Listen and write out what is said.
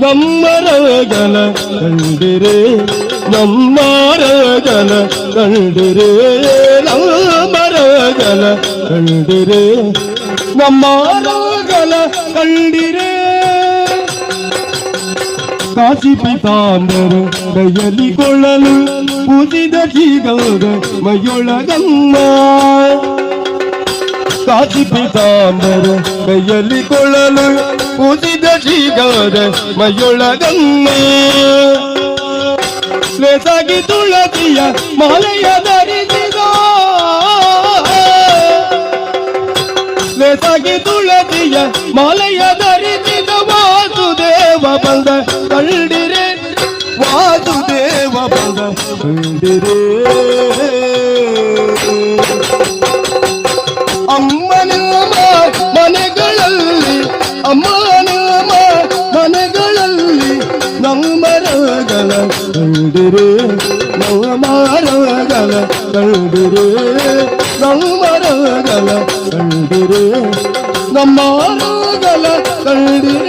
ನಮ್ಮರಗಲ ಕಂಡಿರೆ ನಮ್ಮರಗಲ ಕಂಡಿರೆ ನಮ್ಮರಗಲ ಕಂಡಿರೆ ನಮ್ಮರಗಲ ಕಂಡಿರೆ ಕಾಶಿ ಪೀತಾಂಬರ ಕೈಯಲ್ಲಿ ಕೊಳ್ಳಲು ಪೂಜಿದ ಶ್ರೀಗೌರ ಮೈಯೊಳಗಮ್ಮ ಕಾಶಿ ಪೀತಾಂಬರ ಕೈಯಲ್ಲಿ ಕೊಳ್ಳಲು ಪೂಜಿದ ಶ್ರೀಗೌರ ಮೈಯೊಳಗಮ್ಮ ಲೇಸಾಗಿ ತುಳಸಿಯ ಮಾಲೆಯ ಧರಿಸಿದ ಲೇಸಾಗಿ ತುಳಸಿಯ ಮಾಲೆಯ ಧರಿಸಿದ ವಾಸುದೇವ ಬಂದ ಕಂಡಿರೆ ವಾಸುದೇವ ಬಂದ ಕಂಡಿರೆ ಅಮ್ಮನ ಮನೆಗಳಲ್ಲಿ ಅಮ್ಮನ ಮನೆಗಳಲ್ಲಿ ನಮ್ಮರಗಲ ಕಂಡಿರೆ ನಮ್ಮರಗಲ ಕಂಡಿರೆ ನಮ್ಮರಗಲ ಕಂಡಿರೆ ನಮ್ಮರಗಲ ಕಂಡಿರೆ